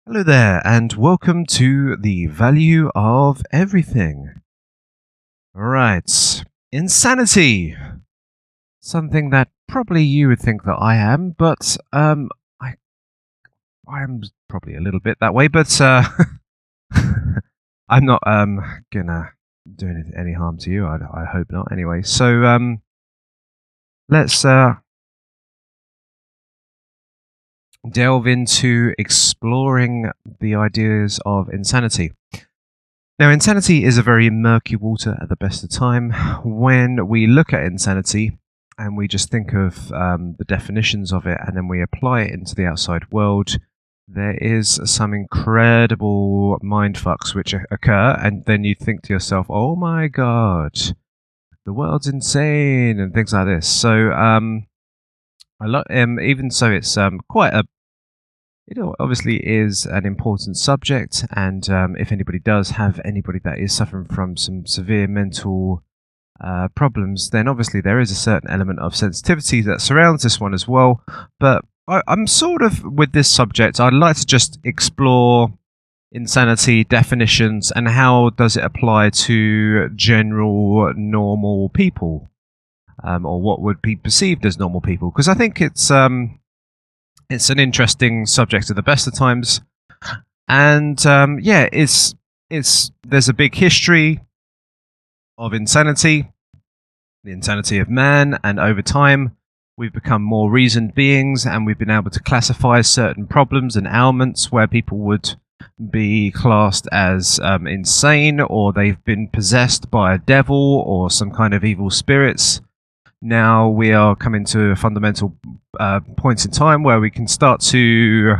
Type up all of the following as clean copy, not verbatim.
Hello there, and welcome to the value of everything. Right, insanity. Something that probably you would think that I am, but I am probably a little bit that way. But I'm not gonna do any harm to you. I hope not. Anyway, so let's delve into exploring the ideas of insanity. Now, insanity is a very murky water at the best of time. When we look at insanity and we just think of the definitions of it and then we apply it into the outside world, there is some incredible mindfucks which occur, and then you think to yourself, oh my god, the world's insane, and things like this. So, even so, it's quite a obviously is an important subject, and if anybody does have anybody that is suffering from some severe mental problems, then obviously there is a certain element of sensitivity that surrounds this one as well. But I'm sort of, with this subject, I'd like to just explore insanity definitions and how does it apply to general normal people, or what would be perceived as normal people, because I think it's an interesting subject at the best of times, and there's a big history of insanity, the insanity of man, and over time we've become more reasoned beings, and we've been able to classify certain problems and ailments where people would be classed as insane, or they've been possessed by a devil or some kind of evil spirits. Now we are coming to a fundamental point in time where we can start to,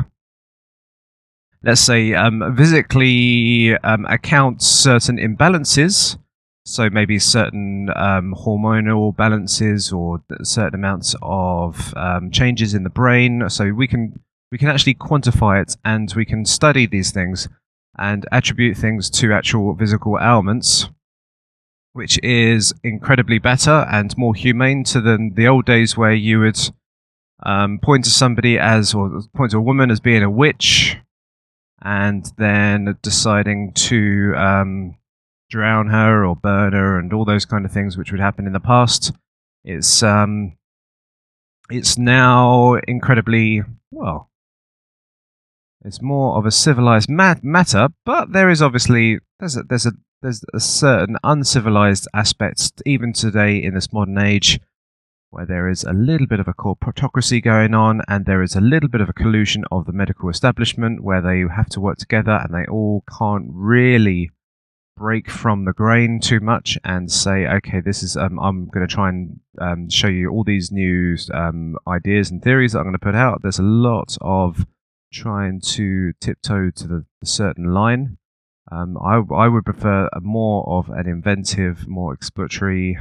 let's say, physically account certain imbalances. So maybe certain hormonal balances or certain amounts of changes in the brain. So we can actually quantify it, and we can study these things and attribute things to actual physical ailments, which is incredibly better and more humane than the old days where you would point to somebody or point to a woman as being a witch, and then deciding to drown her or burn her and all those kind of things which would happen in the past. It's now incredibly, well, it's more of a civilized matter, but there is obviously there's a certain uncivilized aspects even today in this modern age, where there is a little bit of a corporatocracy going on, and there is a little bit of a collusion of the medical establishment where they have to work together, and they all can't really break from the grain too much and say, okay, this is I'm going to try and show you all these new ideas and theories that I'm going to put out. There's a lot of trying to tiptoe to the certain line. I would prefer more of an inventive, more exploratory,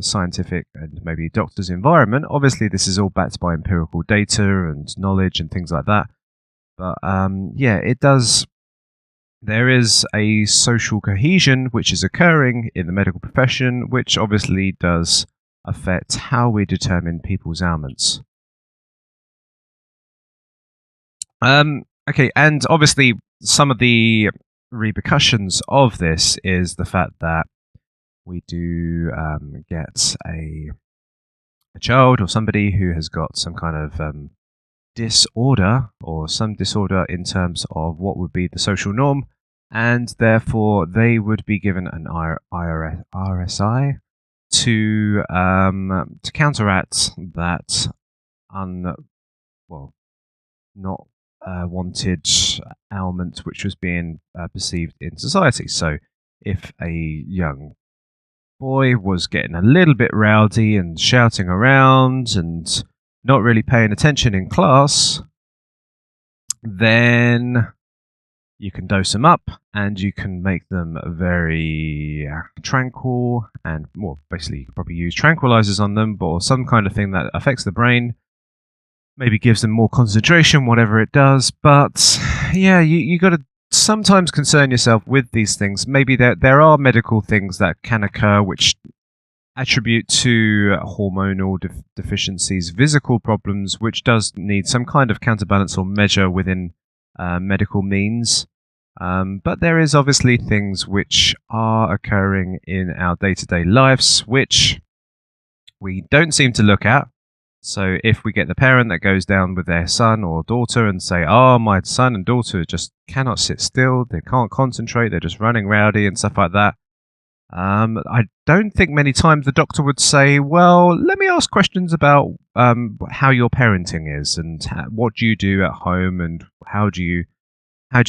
scientific, and maybe doctor's environment. Obviously, this is all backed by empirical data and knowledge and things like that. But it does. There is a social cohesion which is occurring in the medical profession, which obviously does affect how we determine people's ailments. Okay, and obviously some of the repercussions of this is the fact that we do get a child or somebody who has got some kind of disorder, or some disorder in terms of what would be the social norm, and therefore they would be given an RSI to counteract that not wanted ailment which was being perceived in society. So if a young boy was getting a little bit rowdy and shouting around and not really paying attention in class, then you can dose them up and you can make them very tranquil, and basically you could probably use tranquilizers on them, or some kind of thing that affects the brain, maybe gives them more concentration, whatever it does. But yeah, you got to sometimes concern yourself with these things. Maybe there are medical things that can occur which attribute to hormonal deficiencies, physical problems, which does need some kind of counterbalance or measure within medical means. But there is obviously things which are occurring in our day-to-day lives which we don't seem to look at. So if we get the parent that goes down with their son or daughter and say, oh, my son and daughter just cannot sit still, they can't concentrate, they're just running rowdy and stuff like that, I don't think many times the doctor would say, well, let me ask questions about how your parenting is and what do you do at home and how do you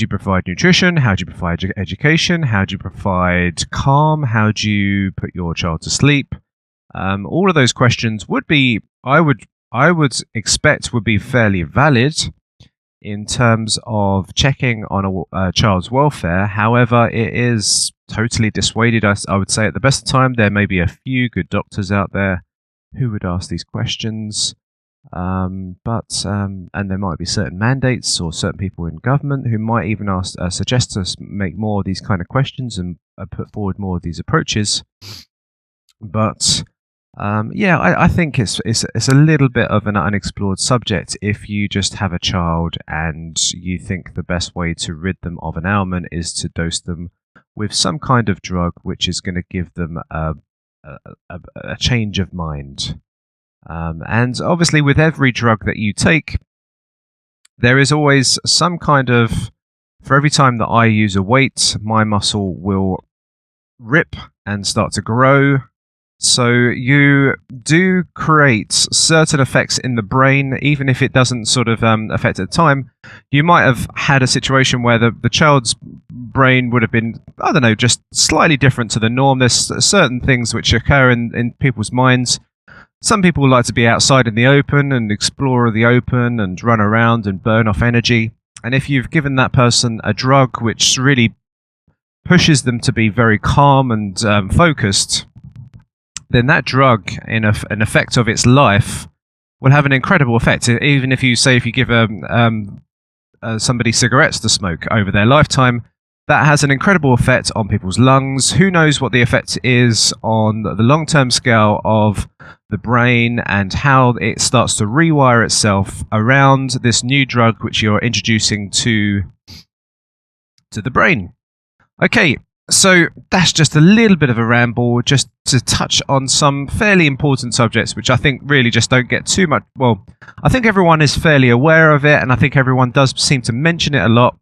provide nutrition, how do you provide education, how do you provide calm, how do you put your child to sleep. All of those questions would be, I would expect, would be fairly valid in terms of checking on a child's welfare. However, it is totally dissuaded. I would say at the best of time, there may be a few good doctors out there who would ask these questions. And there might be certain mandates or certain people in government who might even suggest us make more of these kind of questions and put forward more of these approaches. But I think it's a little bit of an unexplored subject if you just have a child and you think the best way to rid them of an ailment is to dose them with some kind of drug which is going to give them a change of mind. And obviously with every drug that you take, there is always some kind of, for every time that I use a weight, my muscle will rip and start to grow. So you do create certain effects in the brain, even if it doesn't sort of affect at the time. You might have had a situation where the child's brain would have been, I don't know, just slightly different to the norm. There's certain things which occur in people's minds. Some people like to be outside in the open and explore the open and run around and burn off energy. And if you've given that person a drug which really pushes them to be very calm and focused, then that drug, in an effect of its life, will have an incredible effect. Even if you give somebody cigarettes to smoke over their lifetime, that has an incredible effect on people's lungs. Who knows what the effect is on the long-term scale of the brain and how it starts to rewire itself around this new drug which you're introducing to the brain. Okay, so that's just a little bit of a ramble just to touch on some fairly important subjects which I think really just don't get too much. Well, I think everyone is fairly aware of it and I think everyone does seem to mention it a lot.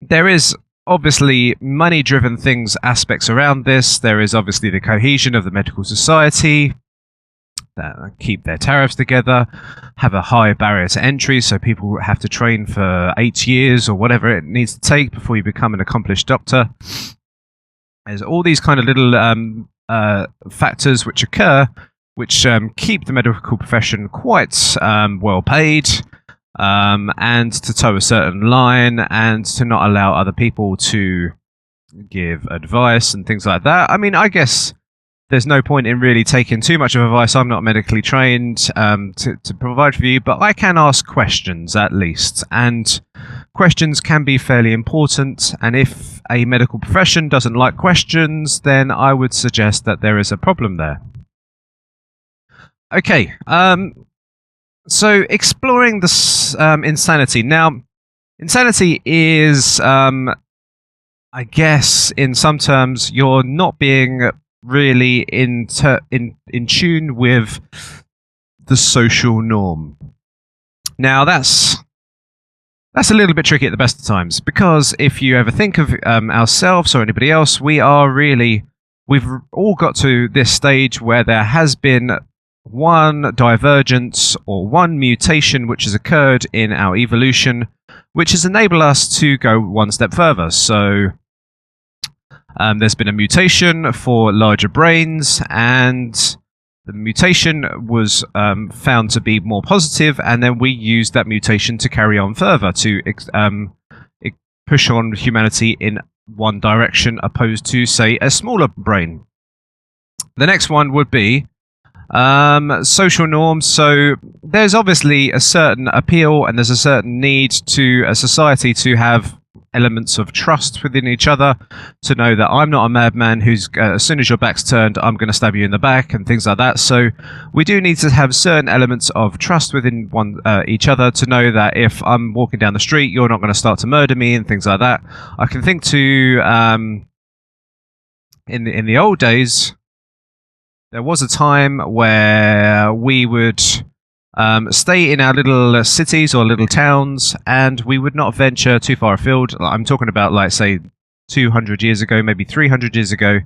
There is obviously money-driven aspects around this. There is obviously the cohesion of the medical society that keep their tariffs together, have a high barrier to entry, so people have to train for 8 years or whatever it needs to take before you become an accomplished doctor. There's all these kind of little factors which occur, which keep the medical profession quite well paid, and to toe a certain line and to not allow other people to give advice and things like that. I mean, I guess there's no point in really taking too much of advice. I'm not medically trained to provide for you, but I can ask questions at least. And questions can be fairly important. And if a medical profession doesn't like questions, then I would suggest that there is a problem there. Okay, so exploring this insanity. Now, insanity is, I guess, in some terms, you're not being really in tune with the social norm. Now that's a little bit tricky at the best of times, because if you ever think of ourselves or anybody else, we've all got to this stage where there has been one divergence or one mutation which has occurred in our evolution, which has enabled us to go one step further. So there's been a mutation for larger brains, and the mutation was found to be more positive, and then we used that mutation to carry on further, to push on humanity in one direction, opposed to, say, a smaller brain. The next one would be social norms. So there's obviously a certain appeal and there's a certain need to a society to have elements of trust within each other, to know that I'm not a madman who's, as soon as your back's turned, I'm going to stab you in the back and things like that. So we do need to have certain elements of trust within each other, to know that if I'm walking down the street, you're not going to start to murder me and things like that. I can think to in the old days, there was a time where we would stay in our little cities or little towns, and we would not venture too far afield. I'm talking about, like, say, 200 years ago, maybe 300 years ago,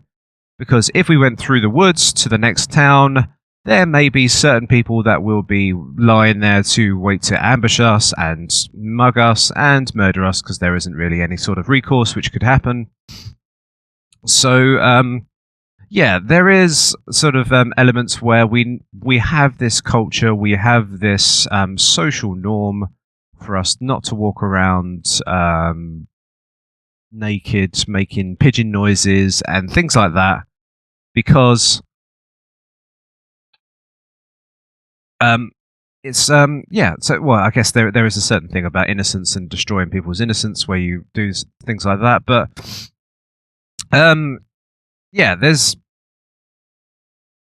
because if we went through the woods to the next town, there may be certain people that will be lying there to wait to ambush us and mug us and murder us, because there isn't really any sort of recourse which could happen. So, yeah, there is sort of elements where we have this culture, we have this social norm for us not to walk around naked, making pigeon noises and things like that, because it's yeah. So, well, I guess there is a certain thing about innocence and destroying people's innocence where you do things like that, but yeah, there's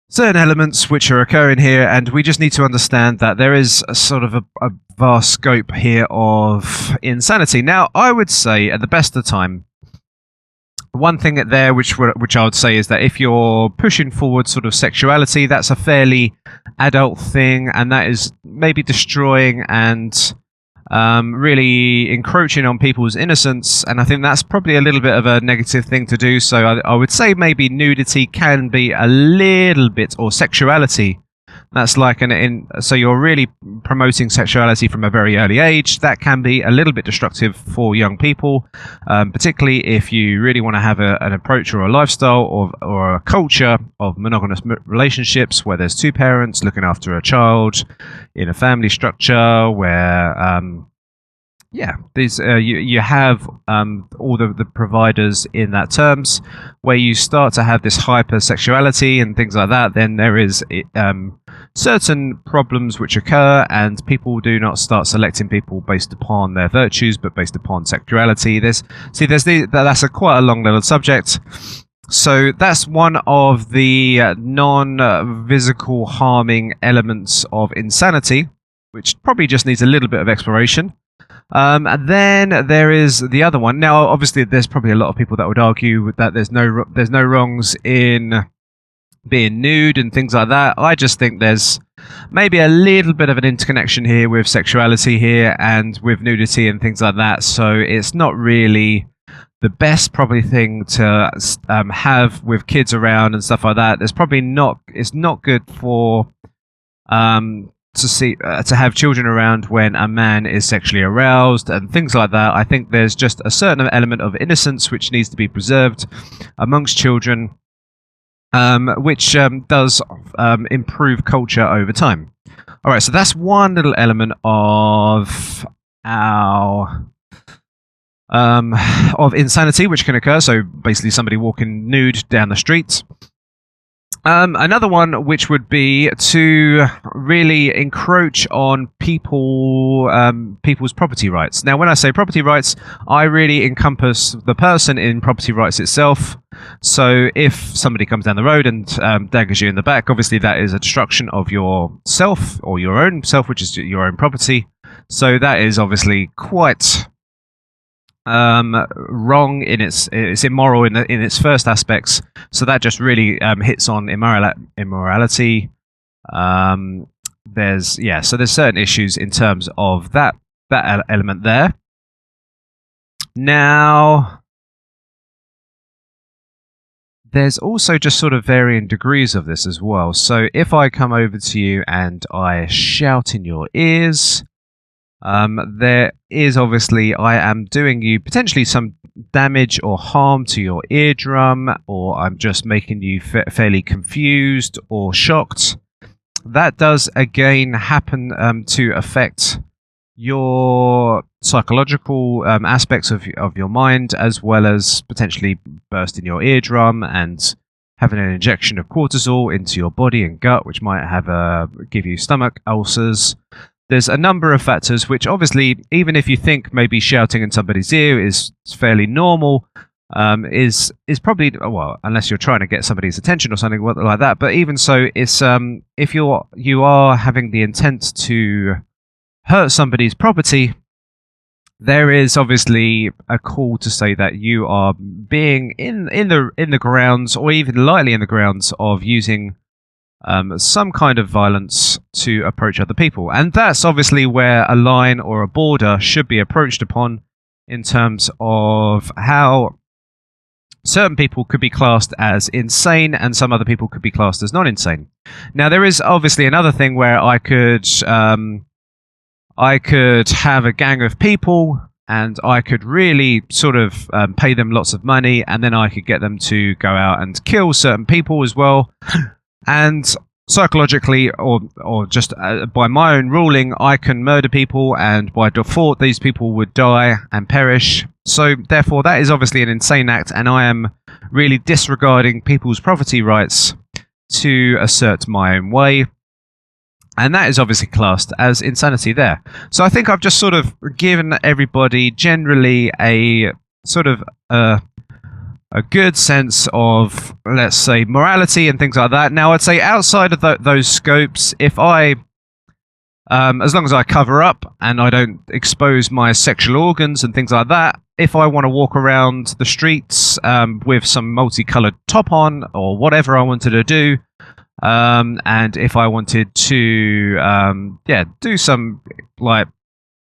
certain elements which are occurring here, and we just need to understand that there is a sort of a vast scope here of insanity. Now, I would say at the best of time, one thing there which I would say is that if you're pushing forward sort of sexuality, that's a fairly adult thing, and that is maybe destroying and really encroaching on people's innocence, and I think that's probably a little bit of a negative thing to do. So I would say maybe nudity can be a little bit, or sexuality. That's like so you're really promoting sexuality from a very early age. That can be a little bit destructive for young people, particularly if you really want to have an approach or a lifestyle or a culture of monogamous relationships where there's two parents looking after a child in a family structure where yeah, these you have all the providers in that terms, where you start to have this hypersexuality and things like that. Then there is certain problems which occur, and people do not start selecting people based upon their virtues, but based upon sexuality. That's quite a long little subject. So that's one of the non-physical harming elements of insanity, which probably just needs a little bit of exploration. And then there is the other one. Now, obviously, there's probably a lot of people that would argue that there's no wrongs in being nude and things like that. I just think there's maybe a little bit of an interconnection here with sexuality here and with nudity and things like that. So it's not really the best probably thing to have with kids around and stuff like that. There's probably not. It's not good for to have children around when a man is sexually aroused and things like that. I think there's just a certain element of innocence which needs to be preserved amongst children, which does improve culture over time. All right, so that's one little element of our of insanity which can occur. So basically, somebody walking nude down the street. Another one which would be to really encroach on people's property rights. Now, when I say property rights, I really encompass the person in property rights itself. So if somebody comes down the road and daggers you in the back, obviously that is a destruction of yourself or your own self, which is your own property. So that is obviously quite wrong it's immoral in its first aspects. So that just really hits on immorality. There's certain issues in terms of that element there. Now, there's also just sort of varying degrees of this as well. So if I come over to you and I shout in your ears, there is obviously, I am doing you potentially some damage or harm to your eardrum, or I'm just making you fairly confused or shocked. That does again happen to affect your psychological aspects of your mind, as well as potentially bursting your eardrum and having an injection of cortisol into your body and gut, which might give you stomach ulcers. there's a number of factors which obviously, even if you think maybe shouting in somebody's ear is fairly normal, is probably, well, unless you're trying to get somebody's attention or something like that. But even so, it's if you are having the intent to hurt somebody's property, there is obviously a call to say that you are being in the grounds, or even lightly in the grounds, of using some kind of violence to approach other people. And that's obviously where a line or a border should be approached upon, in terms of how certain people could be classed as insane and some other people could be classed as non-insane. Now, there is obviously another thing where I could have a gang of people and I could really sort of pay them lots of money, and then I could get them to go out and kill certain people as well. And psychologically, or just by my own ruling, I can murder people, and by default these people would die and perish. So therefore that is obviously an insane act, and I am really disregarding people's property rights to assert my own way. And that is obviously classed as insanity there. So I think I've just sort of given everybody generally a sort of a good sense of, let's say, morality and things like that. Now, I'd say outside of those scopes, if I, as long as I cover up and I don't expose my sexual organs and things like that, if I want to walk around the streets with some multicolored top on or whatever I wanted to do, and if I wanted to, do some like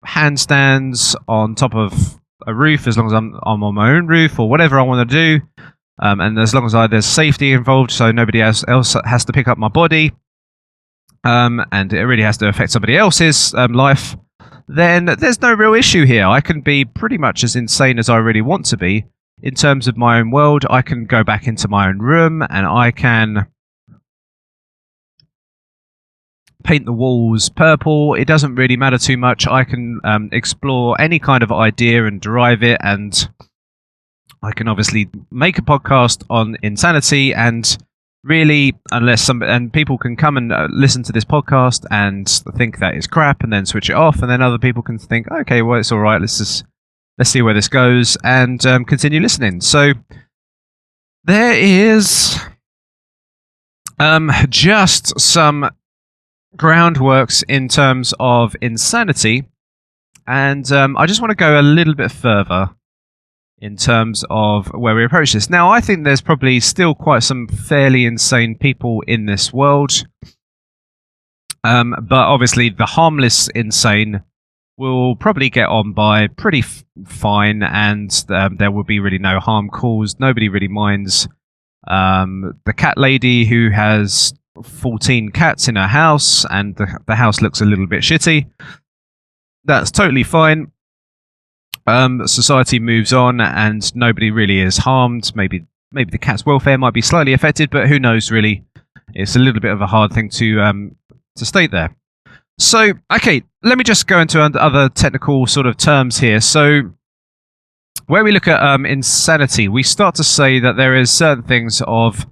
handstands on top of a roof, as long as I'm on my own roof or whatever I want to do, and as long as there's safety involved, so nobody else has to pick up my body, and it really has to affect somebody else's life, then there's no real issue here. I can be pretty much as insane as I really want to be in terms of my own world. I can go back into my own room and I can paint the walls purple. It doesn't really matter too much. I can explore any kind of idea and derive it, and I can obviously make a podcast on insanity, and really, unless people can come and listen to this podcast and think that it's crap and then switch it off, and then other people can think, okay, well, it's all right, let's see where this goes, and continue listening. So there is just some groundworks in terms of insanity, and I just want to go a little bit further in terms of where we approach this. Now, I think there's probably still quite some fairly insane people in this world, but obviously the harmless insane will probably get on by pretty fine, and there will be really no harm caused. Nobody really minds. The cat lady who has 14 cats in her house, and the house looks a little bit shitty, that's totally fine. Society moves on and nobody really is harmed. Maybe the cat's welfare might be slightly affected, but who knows really. It's a little bit of a hard thing to state there. So, okay, let me just go into other technical sort of terms here. So where we look at insanity, we start to say that there is certain things of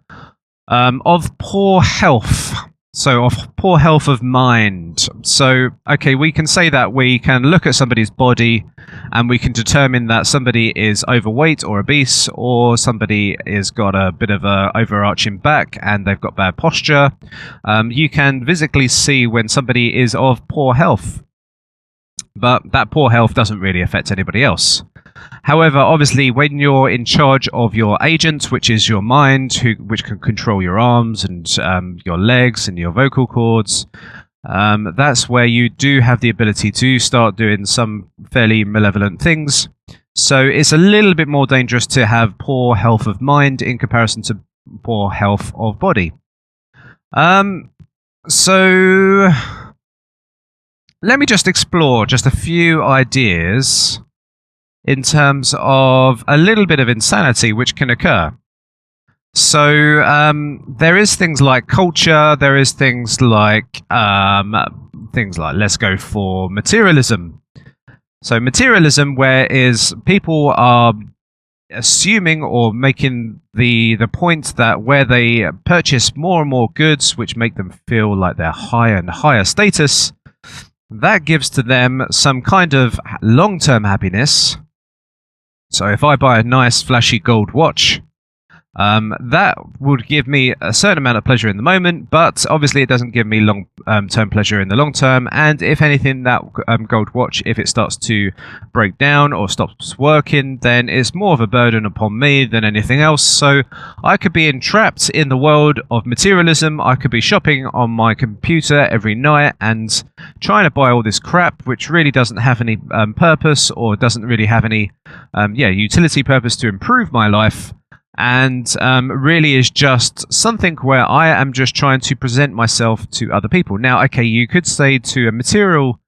poor health, so of poor health of mind. So, okay, we can say that we can look at somebody's body and we can determine that somebody is overweight or obese, or somebody has got a bit of a overarching back and they've got bad posture. You can physically see when somebody is of poor health, but that poor health doesn't really affect anybody else. However, obviously, when you're in charge of your agent, which is your mind, which can control your arms and your legs and your vocal cords, that's where you do have the ability to start doing some fairly malevolent things. So it's a little bit more dangerous to have poor health of mind in comparison to poor health of body. So let me just explore just a few ideas in terms of a little bit of insanity which can occur. So there is things like culture, there is things like let's go for materialism. So materialism, where is people are assuming or making the point that where they purchase more and more goods which make them feel like they're higher and higher status, that gives to them some kind of long-term happiness. So if I buy a nice flashy gold watch, that would give me a certain amount of pleasure in the moment, but obviously it doesn't give me long-term pleasure in the long term. And if anything, that gold watch, if it starts to break down or stops working, then it's more of a burden upon me than anything else. So I could be entrapped in the world of materialism. I could be shopping on my computer every night and trying to buy all this crap, which really doesn't have any purpose, or doesn't really have any utility purpose to improve my life. And really is just something where I am just trying to present myself to other people. Now, okay, you could say to a material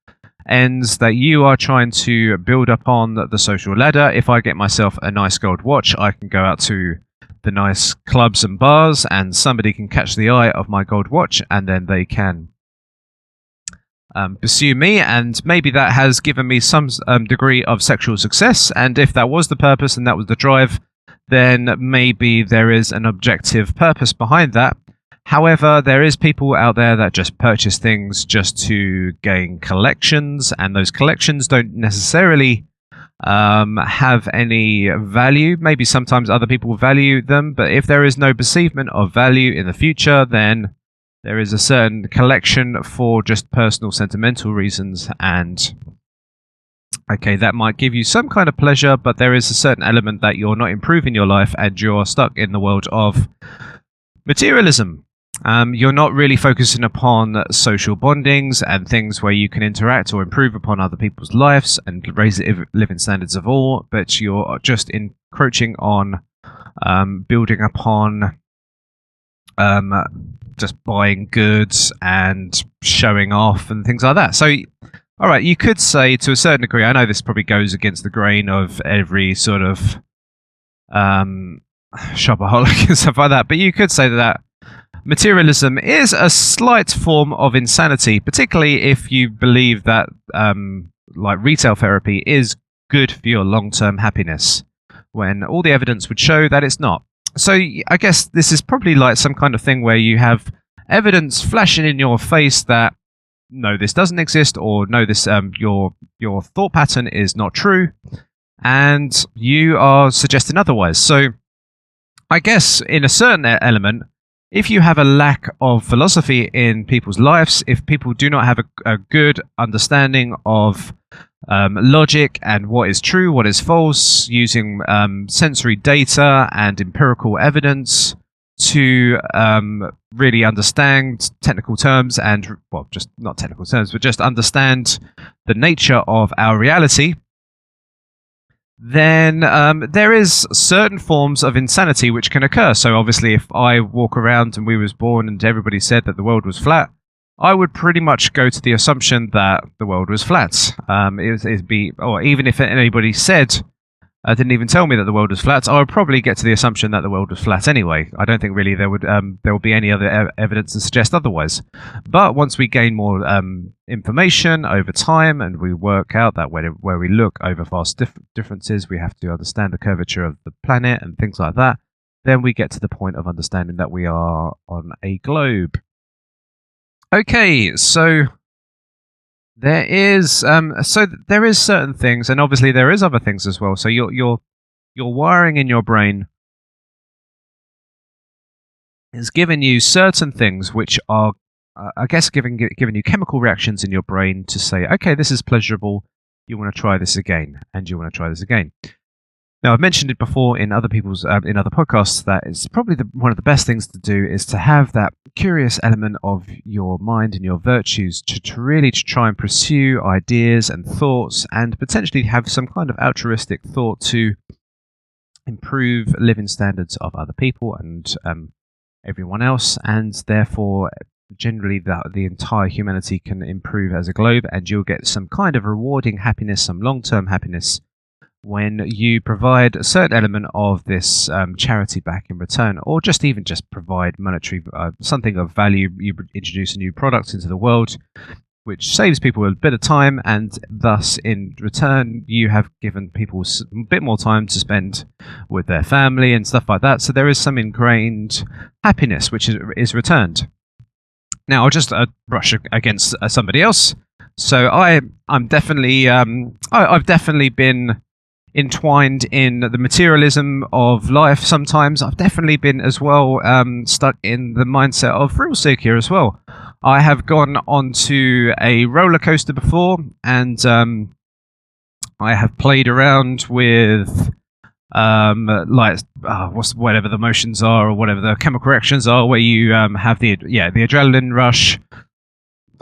ends that you are trying to build up on the social ladder. If I get myself a nice gold watch, I can go out to the nice clubs and bars, and somebody can catch the eye of my gold watch, and then they can pursue me, and maybe that has given me some degree of sexual success. And if that was the purpose and that was the drive, then maybe there is an objective purpose behind that. However, there is people out there that just purchase things just to gain collections, and those collections don't necessarily have any value. Maybe sometimes other people value them, but if there is no perceivement of value in the future, then there is a certain collection for just personal sentimental reasons, and okay, that might give you some kind of pleasure, but there is a certain element that you're not improving your life and you're stuck in the world of materialism. You're not really focusing upon social bondings and things where you can interact or improve upon other people's lives and raise the living standards of all, but you're just encroaching on building upon just buying goods and showing off and things like that. So all right, you could say to a certain degree, I know this probably goes against the grain of every sort of shopaholic and stuff like that, but you could say that materialism is a slight form of insanity, particularly if you believe that like retail therapy is good for your long-term happiness, when all the evidence would show that it's not. So I guess this is probably like some kind of thing where you have evidence flashing in your face that no, this doesn't exist, or no, this your thought pattern is not true, and you are suggesting otherwise. So I guess in a certain element, if you have a lack of philosophy in people's lives, if people do not have a good understanding of logic and what is true, what is false, using sensory data and empirical evidence to really understand technical terms and, well, just not technical terms, but just understand the nature of our reality, then there is certain forms of insanity which can occur. So obviously if I walk around and we was born and everybody said that the world was flat, I would pretty much go to the assumption that the world was flat. Or even if anybody said, didn't even tell me that the world was flat, I would probably get to the assumption that the world was flat anyway. I don't think really there would be any other evidence to suggest otherwise. But once we gain more information over time, and we work out that where we look over vast differences, we have to understand the curvature of the planet and things like that, then we get to the point of understanding that we are on a globe. Okay, so there is certain things, and obviously there is other things as well. So your wiring in your brain is giving you certain things which are, I guess, giving you chemical reactions in your brain to say, okay, this is pleasurable. You want to try this again, and you want to try this again. Now, I've mentioned it before in other people's in other podcasts that it's probably one of the best things to do is to have that curious element of your mind and your virtues to really try and pursue ideas and thoughts, and potentially have some kind of altruistic thought to improve living standards of other people and everyone else, and therefore generally the entire humanity can improve as a globe, and you'll get some kind of rewarding happiness, some long-term happiness, when you provide a certain element of this charity back in return, or just provide monetary something of value. You introduce a new product into the world which saves people a bit of time, and thus in return you have given people a bit more time to spend with their family and stuff like that. So there is some ingrained happiness which is returned. Now I'll just brush against somebody else. So I'm definitely I've definitely been entwined in the materialism of life. Sometimes I've definitely been as well stuck in the mindset of thrill seeker as well. I have gone onto a roller coaster before, and I have played around with whatever the motions are or whatever the chemical reactions are, where you have the adrenaline rush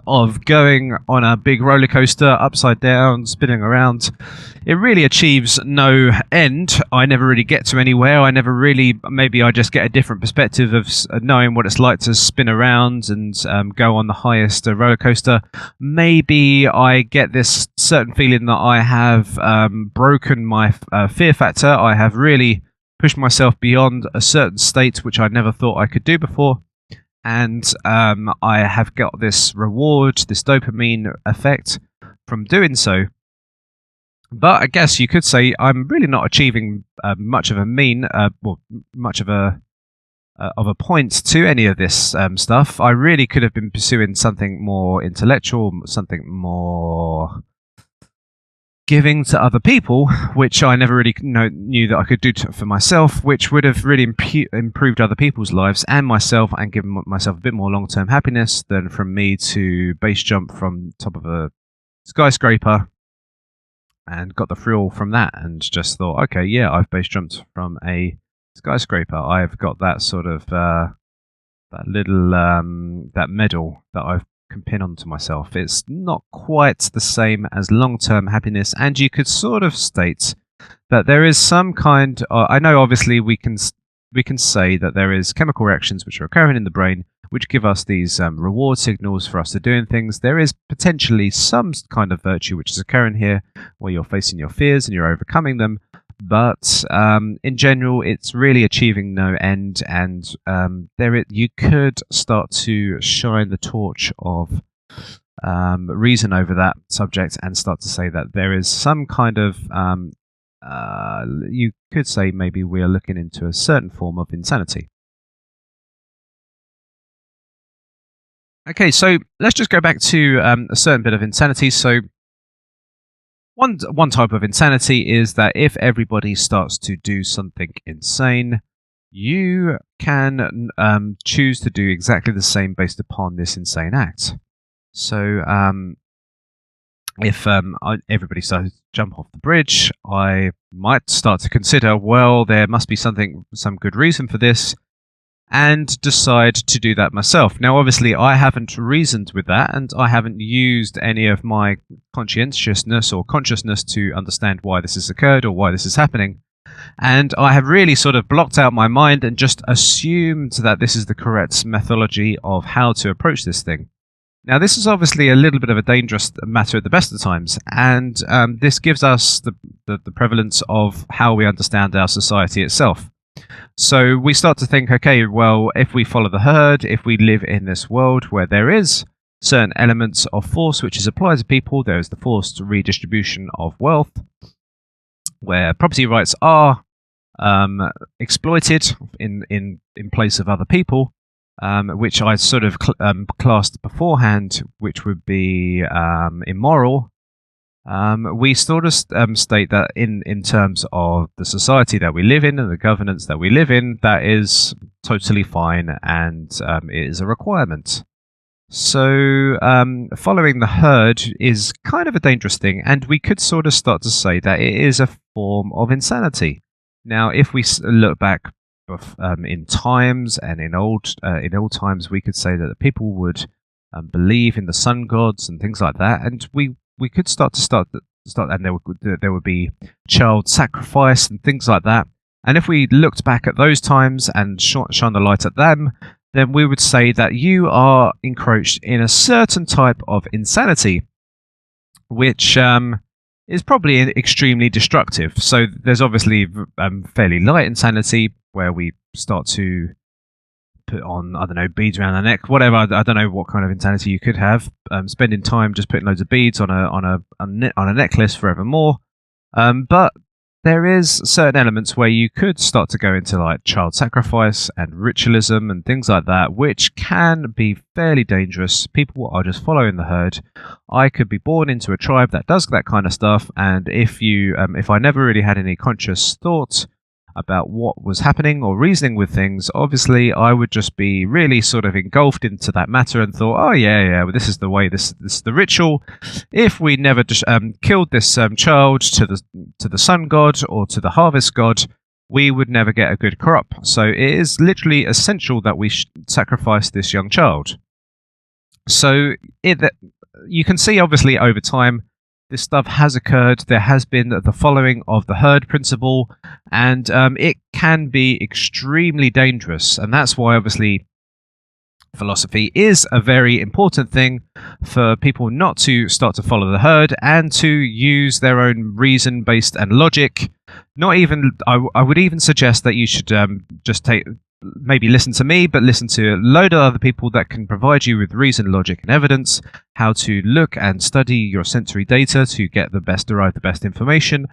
of going on a big roller coaster upside down, spinning around. It really achieves no end. I never really get to anywhere. Maybe I just get a different perspective of knowing what it's like to spin around and go on the highest roller coaster. Maybe I get this certain feeling that I have broken my fear factor. I have really pushed myself beyond a certain state which I never thought I could do before. And I have got this reward, this dopamine effect from doing so. But I guess you could say I'm really not achieving much of a point to any of this stuff. I really could have been pursuing something more intellectual, something more giving to other people, which I never really knew that I could do for myself, which would have really improved other people's lives and myself, and given myself a bit more long-term happiness than from me to base jump from top of a skyscraper and got the thrill from that, and just thought, okay, yeah, I've base jumped from a skyscraper. I've got that sort of that medal that I can pin onto myself. It's not quite the same as long-term happiness, and you could sort of state that there is some kind. I know, obviously, we can say that there is chemical reactions which are occurring in the brain, which give us these reward signals for us to doing things. There is potentially some kind of virtue which is occurring here, where you're facing your fears and you're overcoming them. But in general, it's really achieving no end, and you could start to shine the torch of reason over that subject and start to say that there is some kind of, you could say maybe we are looking into a certain form of insanity. Okay, so let's just go back to a certain bit of insanity. So one type of insanity is that if everybody starts to do something insane, you can choose to do exactly the same based upon this insane act. So if everybody started to jump off the bridge, I might start to consider, well, there must be some good reason for this, and decide to do that myself. Now, obviously, I haven't reasoned with that, and I haven't used any of my conscientiousness or consciousness to understand why this has occurred or why this is happening. And I have really sort of blocked out my mind and just assumed that this is the correct methodology of how to approach this thing. Now, this is obviously a little bit of a dangerous matter at the best of times, and this gives us the prevalence of how we understand our society itself. So we start to think, okay, well, if we follow the herd, if we live in this world where there is certain elements of force which is applied to people, there is the forced redistribution of wealth, where property rights are exploited in place of other people, which I sort of classed beforehand, which would be immoral. We sort of state that in terms of the society that we live in and the governance that we live in, that is totally fine, and it is a requirement. So following the herd is kind of a dangerous thing, and we could sort of start to say that it is a form of insanity. Now, if we look back in times and in old times, we could say that the people would believe in the sun gods and things like that, and we could start, and there would be child sacrifice and things like that. And if we looked back at those times and shone the light at them, then we would say that you are encroached in a certain type of insanity, which is probably extremely destructive. So there's obviously fairly light insanity, where we start to put on, I don't know, beads around the neck, whatever. I don't know what kind of insanity you could have. Spending time just putting loads of beads on a necklace forevermore. But there is certain elements where you could start to go into like child sacrifice and ritualism and things like that, which can be fairly dangerous. People are just following the herd. I could be born into a tribe that does that kind of stuff, and if I never really had any conscious thought about what was happening or reasoning with things, obviously I would just be really sort of engulfed into that matter and thought, oh yeah, well, this is the way, this is the ritual. If we never killed this child to the sun god or to the harvest god, we would never get a good crop. So it is literally essential that we sacrifice this young child. So you can see obviously over time this stuff has occurred. There has been the following of the herd principle, and it can be extremely dangerous. And that's why, obviously, philosophy is a very important thing for people not to start to follow the herd and to use their own reason-based and logic. Not even, I would even suggest that you should just maybe listen to me, but listen to a load of other people that can provide you with reason, logic, and evidence, how to look and study your sensory data to derive the best information.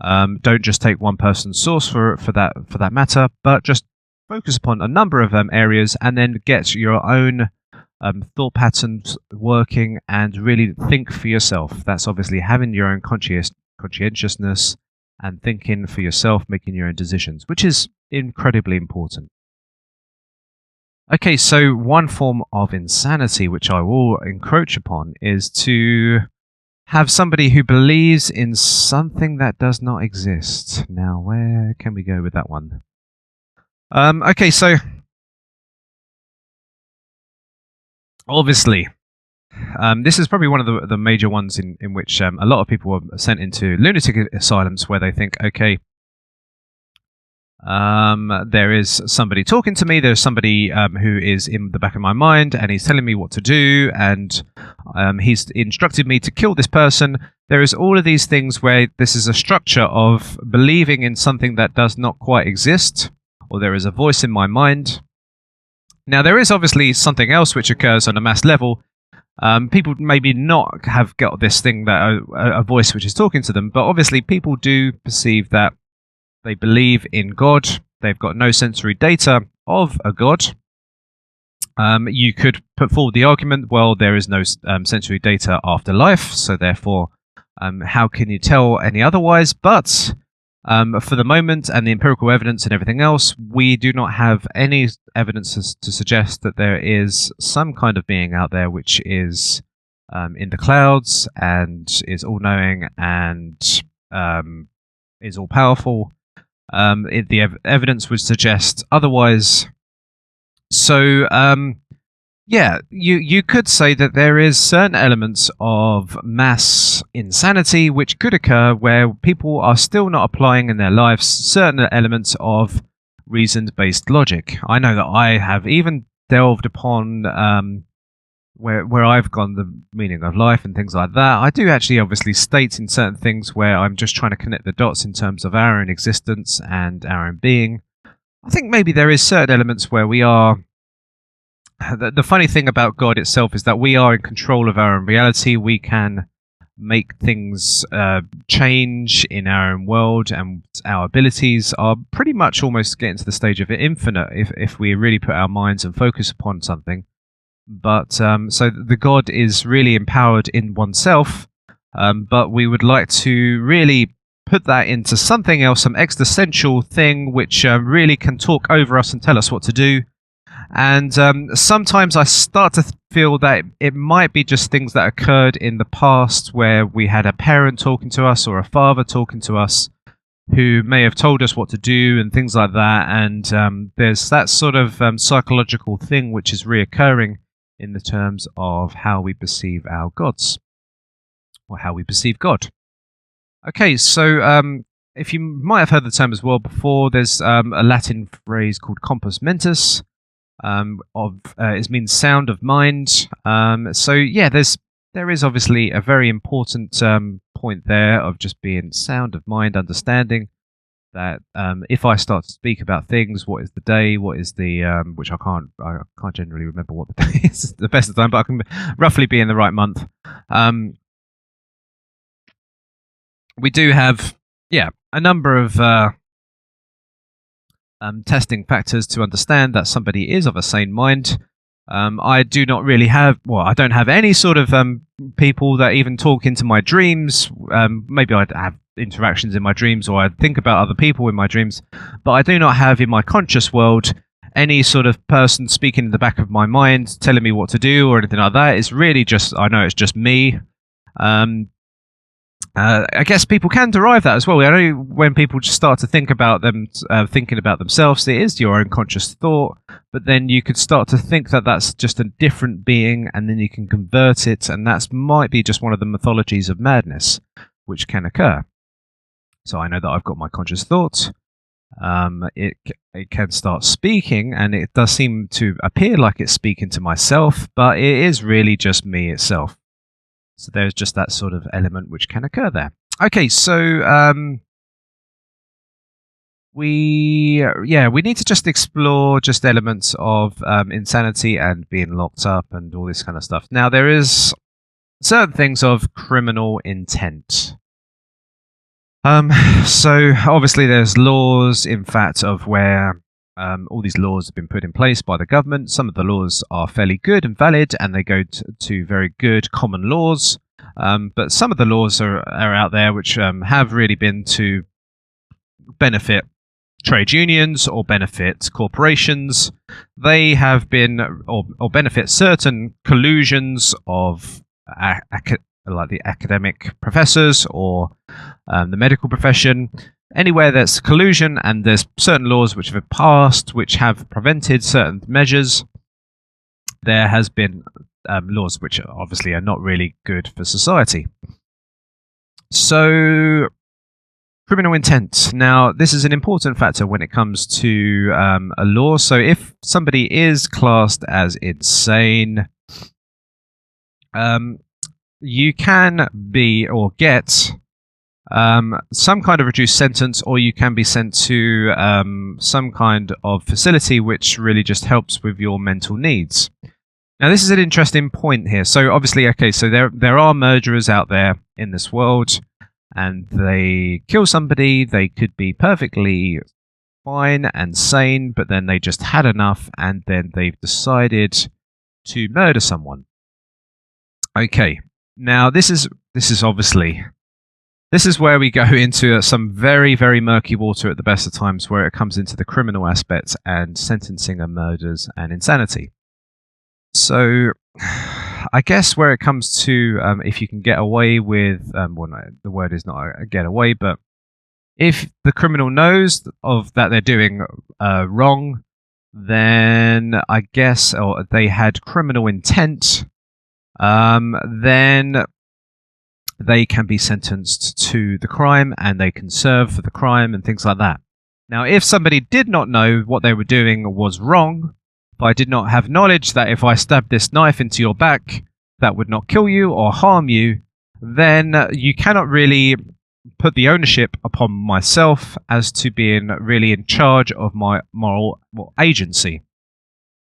Don't just take one person's source for that matter, but just focus upon a number of areas and then get your own thought patterns working and really think for yourself. That's obviously having your own conscientiousness and thinking for yourself, making your own decisions, which is incredibly important. Okay, so one form of insanity which I will encroach upon is to have somebody who believes in something that does not exist. Now, where can we go with that one? Okay, so obviously, this is probably one of the major ones in which a lot of people are sent into lunatic asylums where they think, okay, there is somebody talking to me, there's somebody who is in the back of my mind and he's telling me what to do, and he's instructed me to kill this person. There is all of these things where this is a structure of believing in something that does not quite exist, or there is a voice in my mind. Now, there is obviously something else which occurs on a mass level. People maybe not have got this thing, that a voice which is talking to them, but obviously people do perceive that they believe in God. They've got no sensory data of a God. You could put forward the argument, well, there is no sensory data after life, so therefore, how can you tell any otherwise? But for the moment, and the empirical evidence and everything else, we do not have any evidence to suggest that there is some kind of being out there which is in the clouds and is all-knowing and is all-powerful. The evidence would suggest otherwise. So, yeah, you could say that there is certain elements of mass insanity which could occur where people are still not applying in their lives certain elements of reasoned-based logic. I know that I have even delved upon where I've gone the meaning of life and things like that. I do actually obviously state in certain things where I'm just trying to connect the dots in terms of our own existence and our own being. I think maybe there is certain elements where we are... The funny thing about God itself is that we are in control of our own reality. We can make things change in our own world, and our abilities are pretty much almost getting to the stage of infinite if we really put our minds and focus upon something. But so the God is really empowered in oneself, but we would like to really put that into something else, some existential thing which really can talk over us and tell us what to do. And sometimes I start to feel that it might be just things that occurred in the past where we had a parent talking to us or a father talking to us who may have told us what to do and things like that. And there's that sort of psychological thing which is reoccurring in the terms of how we perceive our gods, or how we perceive God. Okay, so if you might have heard the term as well before, there's a Latin phrase called Compos Mentis. It means sound of mind. So yeah, there is obviously a very important point there of just being sound of mind, understanding that if I start to speak about things, what is the day, what is the which I can't generally remember what the day is the best of the time, but I can roughly be in the right month. We do have a number of testing factors to understand that somebody is of a sane mind. I do not really have, well, I don't have any sort of people that even talk into my dreams. Maybe I'd have interactions in my dreams, or I'd think about other people in my dreams, but I do not have in my conscious world any sort of person speaking in the back of my mind telling me what to do or anything like that. It's really just, I know it's just me. I guess people can derive that as well. I know when people just start to think about them, thinking about themselves, it is your own conscious thought, but then you could start to think that that's just a different being, and then you can convert it, and that might be just one of the mythologies of madness, which can occur. So I know that I've got my conscious thought. It can start speaking, and it does seem to appear like it's speaking to myself, but it is really just me itself. So there's just that sort of element which can occur there. Okay, so we need to just explore just elements of insanity and being locked up and all this kind of stuff. Now, there is certain things of criminal intent. So obviously there's laws, in fact, of where all these laws have been put in place by the government. Some of the laws are fairly good and valid, and they go to very good common laws. But some of the laws are out there which have really been to benefit trade unions or benefit corporations. They have been, or benefit certain collusions of like the academic professors or the medical profession. Anywhere there's collusion and there's certain laws which have passed which have prevented certain measures, there has been laws which obviously are not really good for society. So, criminal intent. Now, this is an important factor when it comes to a law. So if somebody is classed as insane, you can be or get some kind of reduced sentence, or you can be sent to some kind of facility which really just helps with your mental needs. Now, this is an interesting point here. So obviously, okay, so there are murderers out there in this world, and they kill somebody. They could be perfectly fine and sane, but then they just had enough, and then they've decided to murder someone. Okay, now this is obviously... This is where we go into some very, very murky water at the best of times, where it comes into the criminal aspects and sentencing and murders and insanity. So, I guess where it comes to if you can get away with, well, no, the word is not get away, but if the criminal knows that they're doing wrong, then I guess, or they had criminal intent, then they can be sentenced to the crime, and they can serve for the crime and things like that. Now, if somebody did not know what they were doing was wrong, if I did not have knowledge that if I stabbed this knife into your back, that would not kill you or harm you, then you cannot really put the ownership upon myself as to being really in charge of my moral agency.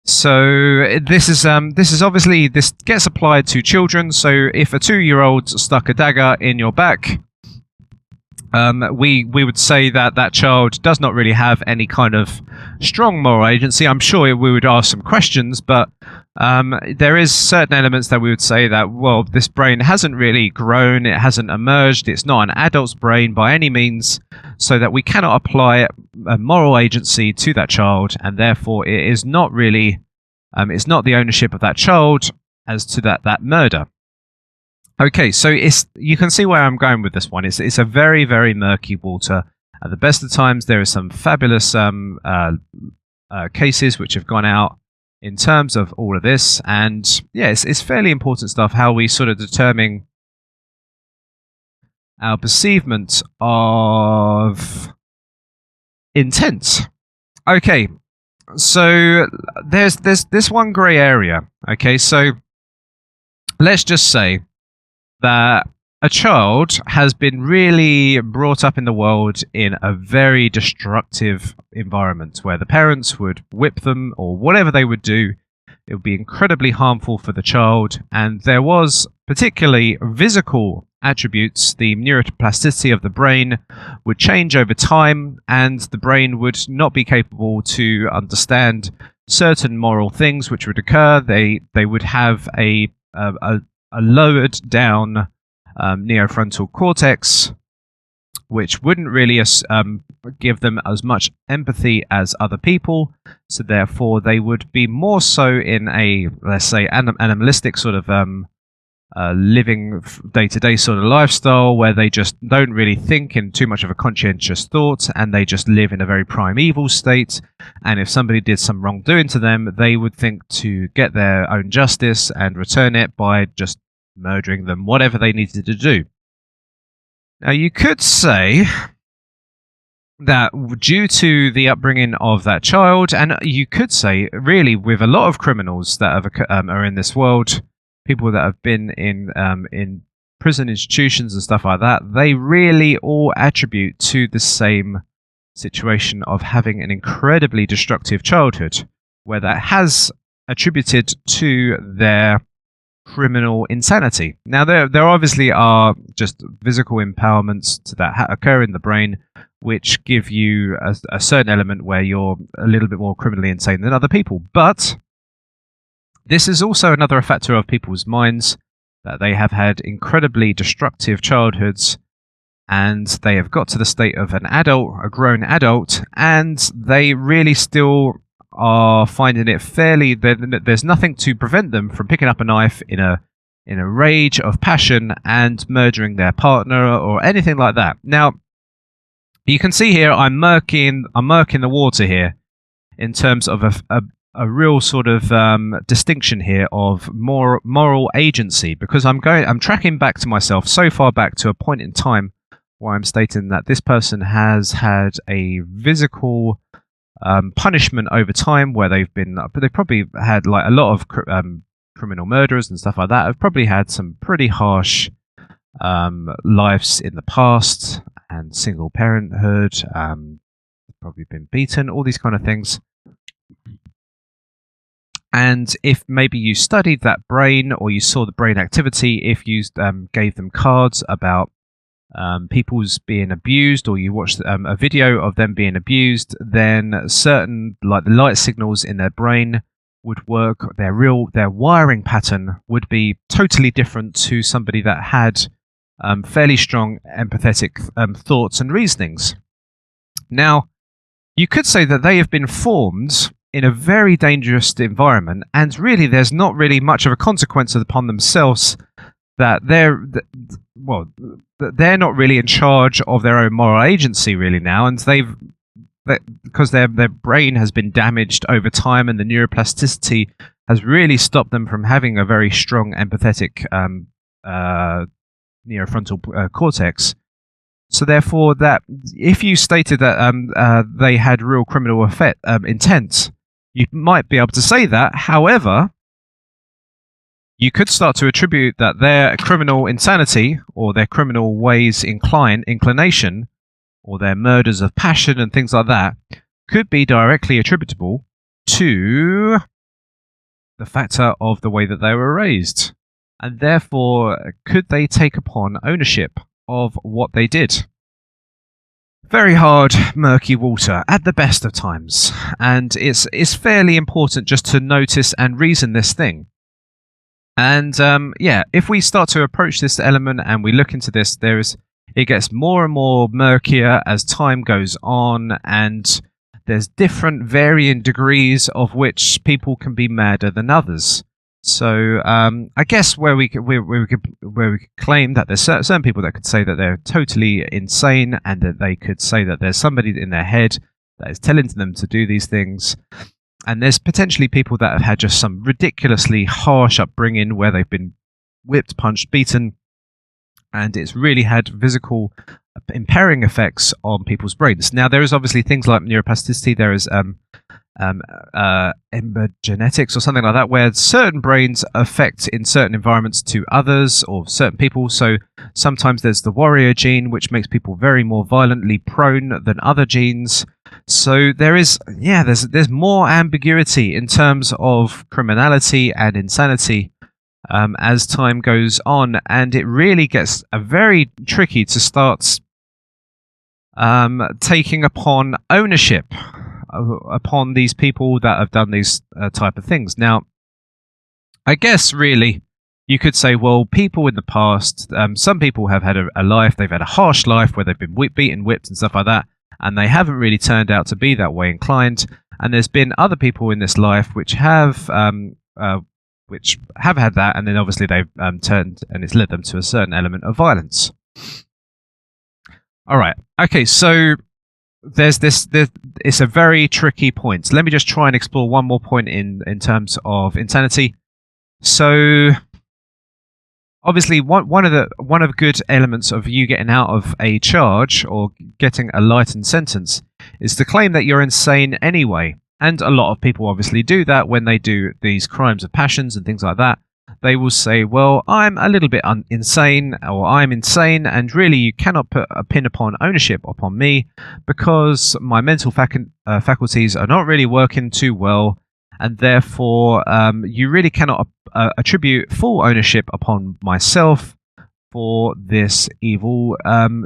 So this is obviously, this gets applied to children. So if a 2-year-old stuck a dagger in your back, we would say that child does not really have any kind of strong moral agency. I'm sure we would ask some questions, but there is certain elements that we would say that, well, this brain hasn't really grown, it hasn't emerged, it's not an adult's brain by any means, so that we cannot apply a moral agency to that child, and therefore it is not really, it's not the ownership of that child as to that murder. Okay, so you can see where I'm going with this one. It's a very, very murky water. At the best of times, there are some fabulous cases which have gone out in terms of all of this, and yeah, it's fairly important stuff, how we sort of determine our perceivement of intent. Okay, so there's this one grey area. Okay, so let's just say that a child has been really brought up in the world in a very destructive environment where the parents would whip them or whatever they would do. It would be incredibly harmful for the child, and there was particularly physical attributes, the neuroplasticity of the brain would change over time, and the brain would not be capable to understand certain moral things which would occur. They would have a lowered down neofrontal cortex, which wouldn't really give them as much empathy as other people. So therefore, they would be more so in a, let's say, animalistic sort of living day-to-day sort of lifestyle, where they just don't really think in too much of a conscientious thought, and they just live in a very primeval state. And if somebody did some wrongdoing to them, they would think to get their own justice and return it by just murdering them, whatever they needed to do. Now, you could say that due to the upbringing of that child, and you could say really with a lot of criminals that are in this world, people that have been in prison institutions and stuff like that, they really all attribute to the same situation of having an incredibly destructive childhood, where that has attributed to their criminal insanity. Now, there obviously are just physical impairments to that occur in the brain, which give you a certain element where you're a little bit more criminally insane than other people. But this is also another factor of people's minds, that they have had incredibly destructive childhoods, and they have got to the state of an adult, a grown adult, and they really still are finding it fairly. There's nothing to prevent them from picking up a knife in a rage of passion and murdering their partner or anything like that. Now, you can see here I'm murking the water here in terms of a real sort of distinction here of moral agency, because I'm tracking back to myself so far back to a point in time where I'm stating that this person has had a physical punishment over time, where they've probably had, like a lot of criminal murderers and stuff like that have probably had some pretty harsh lives in the past, and single parenthood, probably been beaten, all these kind of things. And if maybe you studied that brain, or you saw the brain activity, if you gave them cards about people's being abused, or you watched a video of them being abused, then certain, like the light signals in their brain would work. Their wiring pattern would be totally different to somebody that had fairly strong empathetic thoughts and reasonings. Now, you could say that they have been formed in a very dangerous environment, and really there's not really much of a consequence upon themselves, that they're not really in charge of their own moral agency really now, and because their brain has been damaged over time, and the neuroplasticity has really stopped them from having a very strong empathetic neofrontal cortex. So therefore, that if you stated that they had real criminal intent, you might be able to say that. However, you could start to attribute that their criminal insanity, or their criminal ways inclination, or their murders of passion and things like that, could be directly attributable to the factor of the way that they were raised. And therefore, could they take upon ownership of what they did? Very hard, murky water at the best of times. And it's fairly important just to notice and reason this thing. And if we start to approach this element and we look into this, it gets more and more murkier as time goes on, and there's different varying degrees of which people can be madder than others. So I guess where we could claim that there's certain people that could say that they're totally insane, and that they could say that there's somebody in their head that is telling them to do these things. And there's potentially people that have had just some ridiculously harsh upbringing, where they've been whipped, punched, beaten, and it's really had physical impairing effects on people's brains. Now, there is obviously things like neuroplasticity. There is genetics or something like that, where certain brains affect in certain environments to others or certain people. So sometimes there's the warrior gene, which makes people very more violently prone than other genes. So there's more ambiguity in terms of criminality and insanity as time goes on, and it really gets very tricky to start taking upon ownership upon these people that have done these type of things. Now, I guess really you could say, well, people in the past, some people have had a life, they've had a harsh life where they've been beaten, whipped and stuff like that, and they haven't really turned out to be that way inclined. And there's been other people in this life which have had that, and then obviously they've turned, and it's led them to a certain element of violence. All right. Okay, so it's a very tricky point. Let me just try and explore one more point in terms of insanity. So obviously one of the good elements of you getting out of a charge or getting a lightened sentence is to claim that you're insane anyway. And a lot of people obviously do that when they do these crimes of passions and things like that. They will say, well, I'm a little bit insane, or I'm insane, and really you cannot put a pin upon ownership upon me because my mental faculties are not really working too well, and therefore you really cannot attribute full ownership upon myself for this evil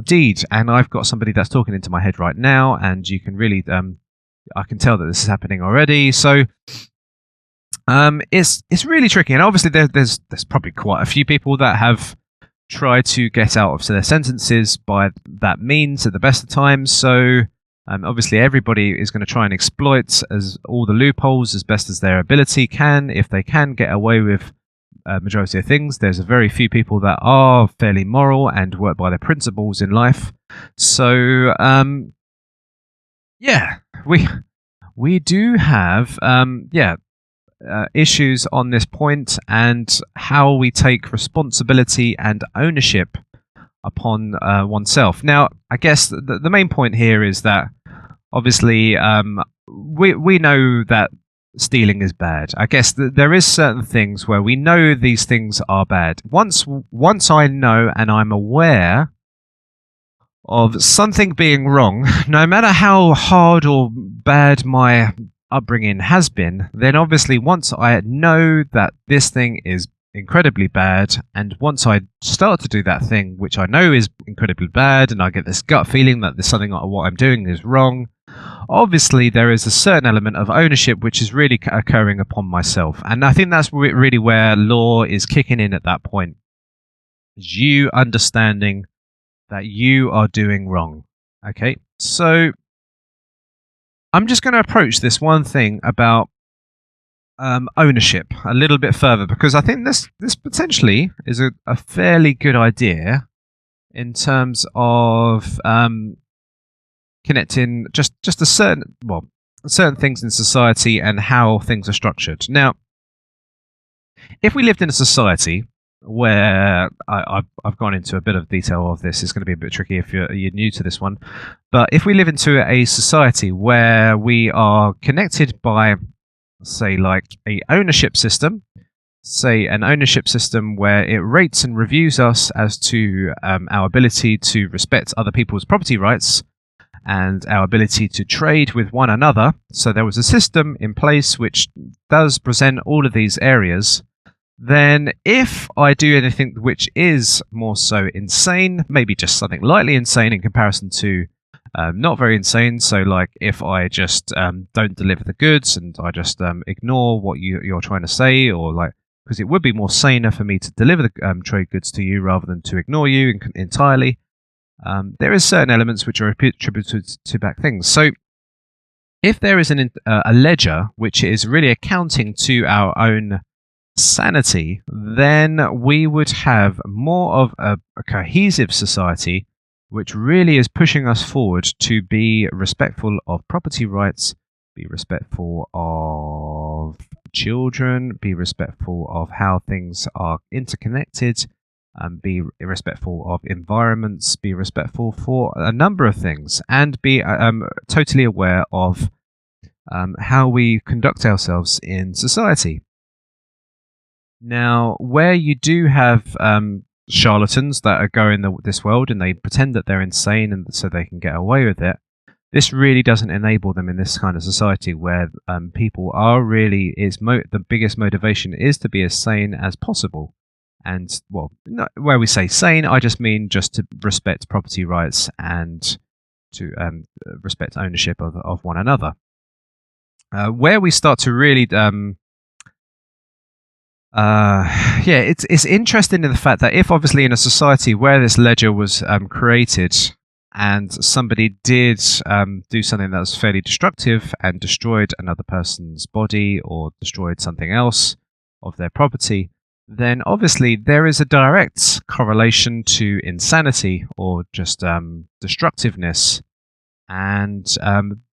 deed. And I've got somebody that's talking into my head right now, and you can really, I can tell that this is happening already. So it's really tricky, and obviously there's probably quite a few people that have tried to get out of their sentences by that means at the best of times. So obviously everybody is going to try and exploit as all the loopholes as best as their ability can. If they can get away with majority of things, there's a very few people that are fairly moral and work by their principles in life. So yeah, we do have issues on this point, and how we take responsibility and ownership upon oneself. Now, I guess the main point here is that obviously we know that stealing is bad. I guess there is certain things where we know these things are bad. Once I know and I'm aware of something being wrong, no matter how hard or bad my upbringing has been, then obviously once I know that this thing is incredibly bad, and once I start to do that thing which I know is incredibly bad, and I get this gut feeling that there's something like what I'm doing is wrong, obviously there is a certain element of ownership which is really occurring upon myself. And I think that's really where law is kicking in at that point, is you understanding that you are doing wrong. Okay, so I'm just going to approach this one thing about ownership a little bit further, because I think this potentially is a fairly good idea in terms of connecting just certain things in society and how things are structured. Now, if we lived in a society where I've gone into a bit of detail of this, it's going to be a bit tricky if you're new to this one, but if we live into a society where we are connected by, say, like a ownership system, say an ownership system where it rates and reviews us as to our ability to respect other people's property rights and our ability to trade with one another, so there was a system in place which does present all of these areas, then if I do anything which is more so insane, maybe just something lightly insane in comparison to not very insane, so like if I just don't deliver the goods and I just ignore what you're trying to say, or like, because it would be more saner for me to deliver the trade goods to you rather than to ignore you entirely. There is certain elements which are attributed to back things. So if there is a ledger which is really accounting to our own sanity, then we would have more of a cohesive society which really is pushing us forward to be respectful of property rights, be respectful of children, be respectful of how things are interconnected, be respectful of environments, be respectful for a number of things, and be totally aware of how we conduct ourselves in society. Now, where you do have charlatans that are going this world and they pretend that they're insane and so they can get away with it, this really doesn't enable them in this kind of society where people are really the biggest motivation is to be as sane as possible. And well, where we say sane, I just mean just to respect property rights and to respect ownership of one another. Where we start to really it's interesting in the fact that if obviously in a society where this ledger was created and somebody did do something that was fairly destructive and destroyed another person's body or destroyed something else of their property, then obviously there is a direct correlation to insanity or just destructiveness. And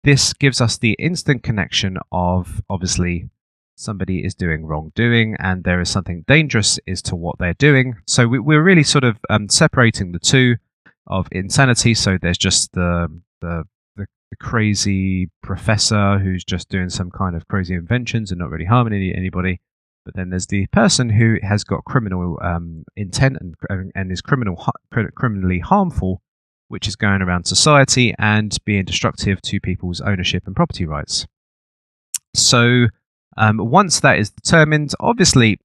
this gives us the instant connection of obviously somebody is doing wrongdoing and there is something dangerous as to what they're doing. So we're really sort of separating the two of insanity. So there's just the crazy professor who's just doing some kind of crazy inventions and not really harming anybody. But then there's the person who has got criminal intent and is criminally harmful, which is going around society and being destructive to people's ownership and property rights. So once that is determined, obviously,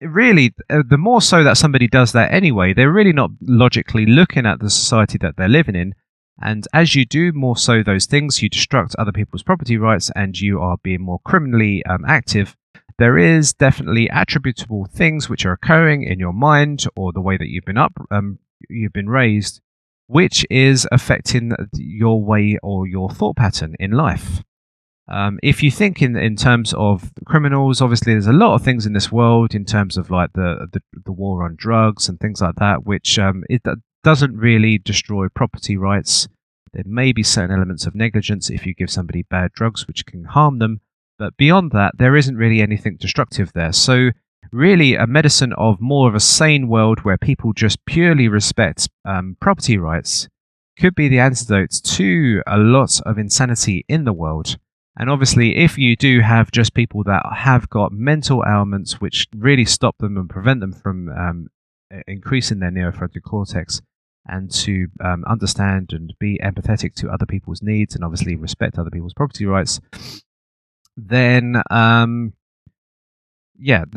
really, the more so that somebody does that anyway, they're really not logically looking at the society that they're living in. And as you do more so those things, you destruct other people's property rights and you are being more criminally active. There is definitely attributable things which are occurring in your mind or the way that you've been raised, which is affecting your way or your thought pattern in life. If you think in terms of criminals, obviously there's a lot of things in this world in terms of like the war on drugs and things like that, which it doesn't really destroy property rights. There may be certain elements of negligence if you give somebody bad drugs which can harm them, but beyond that, there isn't really anything destructive there. So really a medicine of more of a sane world where people just purely respect property rights could be the antidote to a lot of insanity in the world. And obviously, if you do have just people that have got mental ailments which really stop them and prevent them from increasing their neurofrontal cortex and to understand and be empathetic to other people's needs and obviously respect other people's property rights, then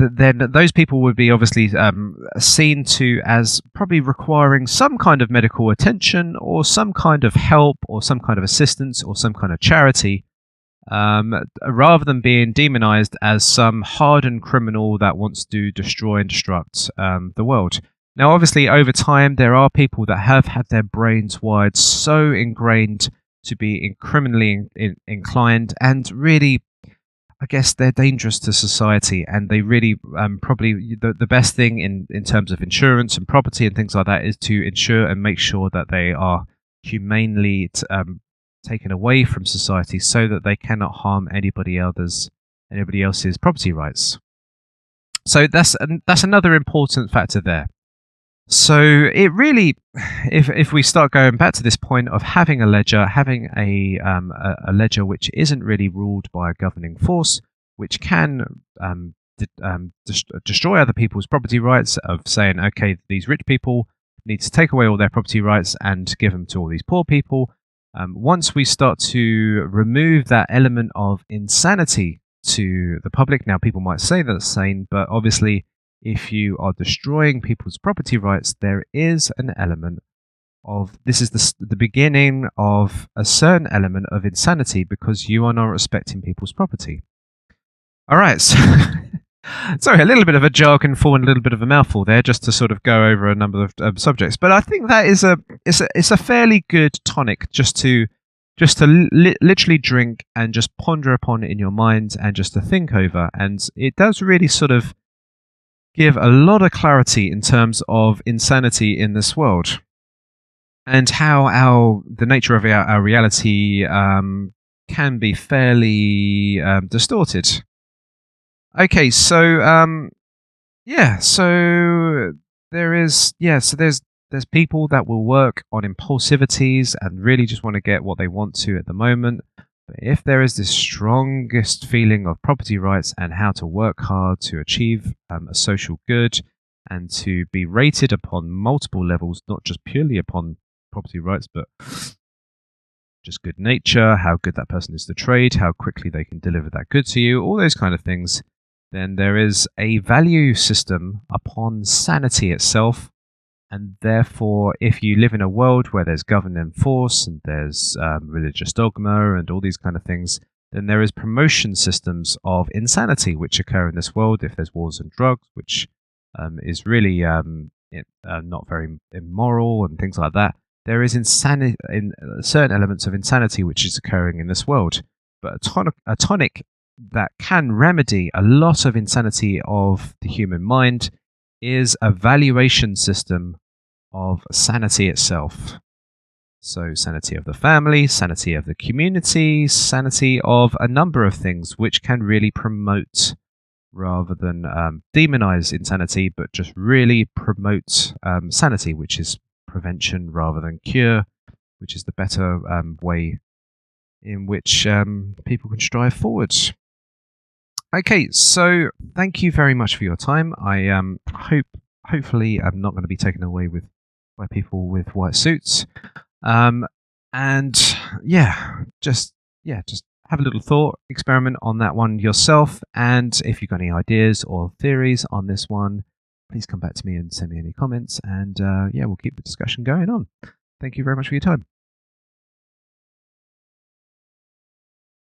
then those people would be obviously seen to as probably requiring some kind of medical attention or some kind of help or some kind of assistance or some kind of charity, rather than being demonized as some hardened criminal that wants to destroy and destruct the world. Now, obviously, over time, there are people that have had their brains wired so ingrained to be criminally inclined, and really, I guess they're dangerous to society, and they really probably the best thing in terms of insurance and property and things like that is to ensure and make sure that they are humanely taken away from society so that they cannot harm anybody else's property rights. So that's another important factor there. So it really, if we start going back to this point of having a ledger, having a ledger which isn't really ruled by a governing force, which can destroy other people's property rights, of saying, okay, these rich people need to take away all their property rights and give them to all these poor people. Once we start to remove that element of insanity to the public, now people might say that's sane, but obviously if you are destroying people's property rights, there is an element of, this is the beginning of a certain element of insanity because you are not respecting people's property. All right, so sorry, a little bit of a jargon and a little bit of a mouthful there, just to sort of go over a number of subjects. But I think that is it's a fairly good tonic just to literally drink and just ponder upon it in your mind and just to think over. And it does really sort of give a lot of clarity in terms of insanity in this world and how the nature of our reality can be fairly distorted. Okay, so so there's people that will work on impulsivities and really just want to get what they want to at the moment. But if there is this strongest feeling of property rights and how to work hard to achieve a social good and to be rated upon multiple levels, not just purely upon property rights, but just good nature, how good that person is to trade, how quickly they can deliver that good to you, all those kind of things. Then there is a value system upon sanity itself. And therefore, if you live in a world where there's governing force and there's religious dogma and all these kind of things, then there is promotion systems of insanity which occur in this world. If there's wars and drugs, which is really not very immoral and things like that, there is insanity in certain elements of insanity which is occurring in this world. But a tonic that can remedy a lot of insanity of the human mind is a valuation system of sanity itself. So sanity of the family, sanity of the community, sanity of a number of things which can really promote, rather than demonize insanity, but just really promote sanity, which is prevention rather than cure, which is the better way in which people can strive forwards. Okay, so thank you very much for your time. I hopefully I'm not going to be taken away by people with white suits. And just have a little thought experiment on that one yourself. And if you've got any ideas or theories on this one, please come back to me and send me any comments. And we'll keep the discussion going on. Thank you very much for your time.